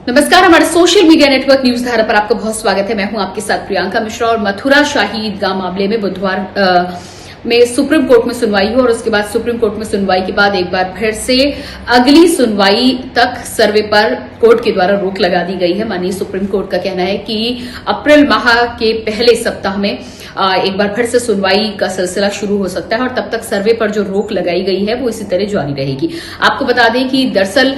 नमस्कार, हमारे social media network news धारा पर आपका बहुत स्वागत है। मैं हूं आपके साथ प्रियंका मिश्रा। और मथुरा शाही ईदगाह मामले में बुधवार में सुप्रीम कोर्ट में सुनवाई हुई और उसके बाद सुप्रीम कोर्ट में सुनवाई के बाद एक बार फिर से अगली सुनवाई तक सर्वे पर कोर्ट के द्वारा रोक लगा दी गई है। माननीय सुप्रीम कोर्ट का कहना है कि अप्रैल माह के पहले सप्ताह में एक बार फिर से सुनवाई का सिलसिला शुरू हो सकता है और तब तक सर्वे पर जो रोक लगाई गई है वो इसी तरह जारी रहेगी। आपको बता दें कि दरअसल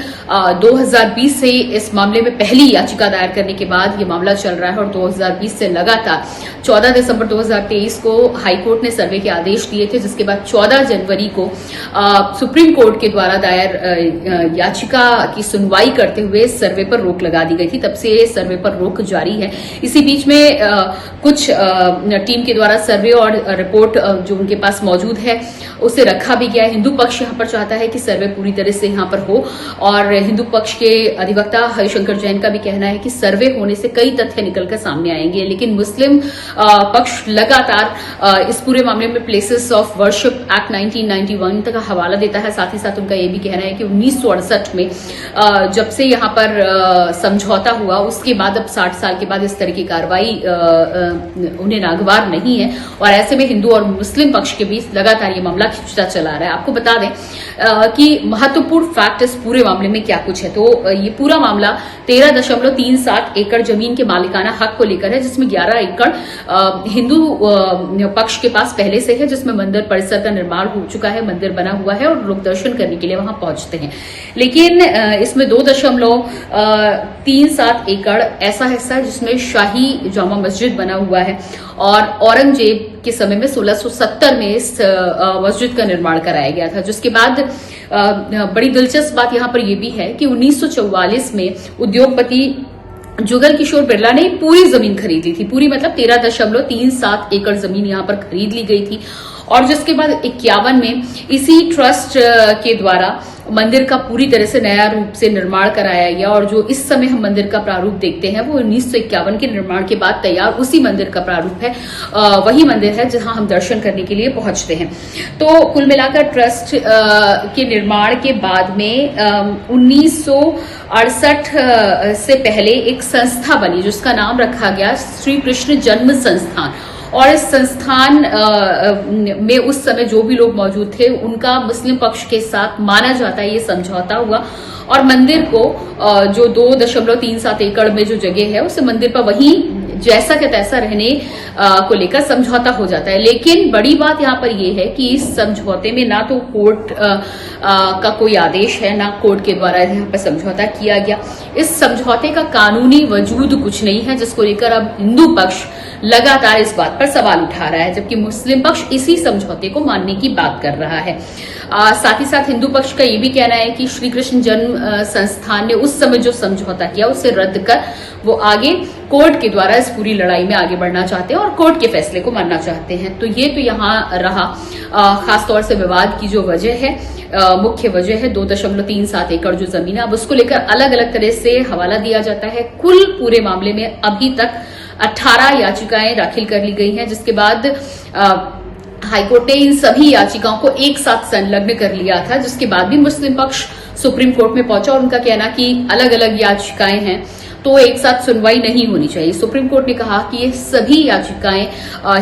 2020 से इस मामले में पहली याचिका दायर करने के बाद ये मामला चल रहा है और 2020 से लगातार 14 दिसंबर 2023 को हाईकोर्ट ने सर्वे के आदेश दिए थे, जिसके बाद 14 जनवरी को सुप्रीम कोर्ट के द्वारा दायर याचिका की सुनवाई करते हुए सर्वे पर रोक लगा दी गई थी। तब से सर्वे पर रोक जारी है। इसी बीच में कुछ टीम के द्वारा सर्वे और रिपोर्ट जो उनके पास मौजूद है उसे रखा भी गया है। हिंदू पक्ष यहां पर चाहता है कि सर्वे पूरी तरह से यहां पर हो और हिंदू पक्ष के अधिवक्ता हरिशंकर जैन का भी कहना है कि सर्वे होने से कई तथ्य निकलकर सामने आएंगे। लेकिन मुस्लिम पक्ष लगातार इस पूरे मामले में प्लेसेस ऑफ वर्शिप एक्ट 1991 तक हवाला देता है। साथ ही साथ उनका यह भी कहना है कि 1968 में जब से यहां पर समझौता हुआ उसके बाद अब 60 साल के बाद इस तरह की कार्रवाई उन्हें नागवार नहीं है और ऐसे में हिंदू और मुस्लिम पक्ष के बीच लगातार ये मामला खिंचता चला रहा है। आपको बता दें कि महत्वपूर्ण फैक्ट इस पूरे मामले में क्या कुछ है। तो ये पूरा मामला 13.37 एकड़ जमीन के मालिकाना हक को लेकर है, जिसमें 11 एकड़ हिंदू पक्ष के पास पहले से है, जिसमें मंदिर परिसर का निर्माण हो चुका है, मंदिर बना हुआ है और लोग दर्शन करने के लिए वहां पहुंचते हैं। लेकिन इसमें 2.37 एकड़ ऐसा हिस्सा है जिसमें शाही जामा मस्जिद बना हुआ है और औरंगजेब के समय में 1670 में इस मस्जिद का निर्माण कराया गया था। जिसके बाद बड़ी दिलचस्प बात यहां पर यह भी है कि 1944 में उद्योगपति जुगल किशोर बिरला ने पूरी जमीन खरीद ली थी। पूरी मतलब 13.37 एकड़ जमीन यहां पर खरीद ली गई थी और जिसके बाद 51 में इसी ट्रस्ट के द्वारा मंदिर का पूरी तरह से नया रूप से निर्माण कराया गया और जो इस समय हम मंदिर का प्रारूप देखते हैं वो 1951 के निर्माण के बाद तैयार उसी मंदिर का प्रारूप है। वही मंदिर है जहां हम दर्शन करने के लिए पहुंचते हैं। तो कुल मिलाकर ट्रस्ट के निर्माण के बाद में 1968 से पहले एक संस्था बनी जिसका नाम रखा गया श्री कृष्ण जन्म संस्थान और इस संस्थान में उस समय जो भी लोग मौजूद थे उनका मुस्लिम पक्ष के साथ माना जाता है ये समझौता हुआ और मंदिर को जो 2.37 एकड़ में जो जगह है उस मंदिर पर वहीं जैसा के तैसा रहने को लेकर समझौता हो जाता है। लेकिन बड़ी बात यहां पर यह है कि इस समझौते में ना तो कोर्ट का कोई आदेश है ना कोर्ट के द्वारा यहां पर समझौता किया गया। इस समझौते का कानूनी वजूद कुछ नहीं है, जिसको लेकर अब हिंदू पक्ष लगातार इस बात पर सवाल उठा रहा है, जबकि मुस्लिम पक्ष इसी समझौते को मानने की बात कर रहा है। साथ ही साथ हिंदू पक्ष का यह भी कहना है कि श्री कृष्ण जन्म संस्थान ने उस समय जो समझौता किया उसे रद्द कर वो आगे कोर्ट के द्वारा इस पूरी लड़ाई में आगे बढ़ना चाहते हैं और कोर्ट के फैसले को मानना चाहते हैं। तो ये तो यहाँ रहा खासतौर से विवाद की जो वजह है, मुख्य वजह है 2.37 एकड़ जो जमीन है। अब उसको लेकर अलग अलग तरह से हवाला दिया जाता है। कुल पूरे मामले में अभी तक 18 याचिकाएं दाखिल कर ली गई हैं, जिसके बाद हाईकोर्ट ने इन सभी याचिकाओं को एक साथ संलग्न कर लिया था, जिसके बाद भी मुस्लिम पक्ष सुप्रीम कोर्ट में पहुंचा और उनका कहना कि अलग अलग याचिकाएं हैं तो एक साथ सुनवाई नहीं होनी चाहिए। सुप्रीम कोर्ट ने कहा कि ये सभी याचिकाएं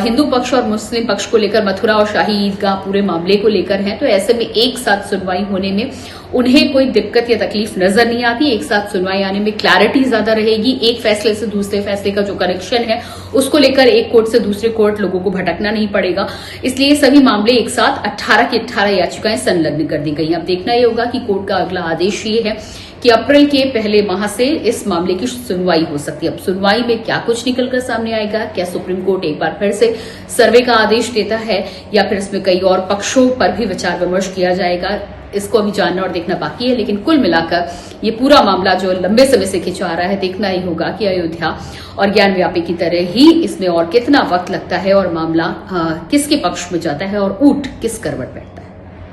हिंदू पक्ष और मुस्लिम पक्ष को लेकर मथुरा और शाही ईदगाह पूरे मामले को लेकर हैं, तो ऐसे में एक साथ सुनवाई होने में उन्हें कोई दिक्कत या तकलीफ नजर नहीं आती। एक साथ सुनवाई आने में क्लैरिटी ज्यादा रहेगी। एक फैसले से दूसरे फैसले का जो कनेक्शन है उसको लेकर एक कोर्ट से दूसरे कोर्ट लोगों को भटकना नहीं पड़ेगा। इसलिए सभी मामले एक साथ 18 की 18 याचिकाएं संलग्न कर दी गई। अब देखना ये होगा कि कोर्ट का अगला आदेश ये है कि अप्रैल के पहले माह से इस मामले की सुनवाई हो सकती है। अब सुनवाई में क्या कुछ निकलकर सामने आएगा, क्या सुप्रीम कोर्ट एक बार फिर से सर्वे का आदेश देता है या फिर इसमें कई और पक्षों पर भी विचार विमर्श किया जाएगा, इसको अभी जानना और देखना बाकी है। लेकिन कुल मिलाकर ये पूरा मामला जो लंबे समय से खिंचा रहा है, देखना ही होगा कि अयोध्या और ज्ञान व्यापी की तरह ही इसमें और कितना वक्त लगता है और मामला किसके पक्ष में जाता है और ऊंट किस करवट बैठता है।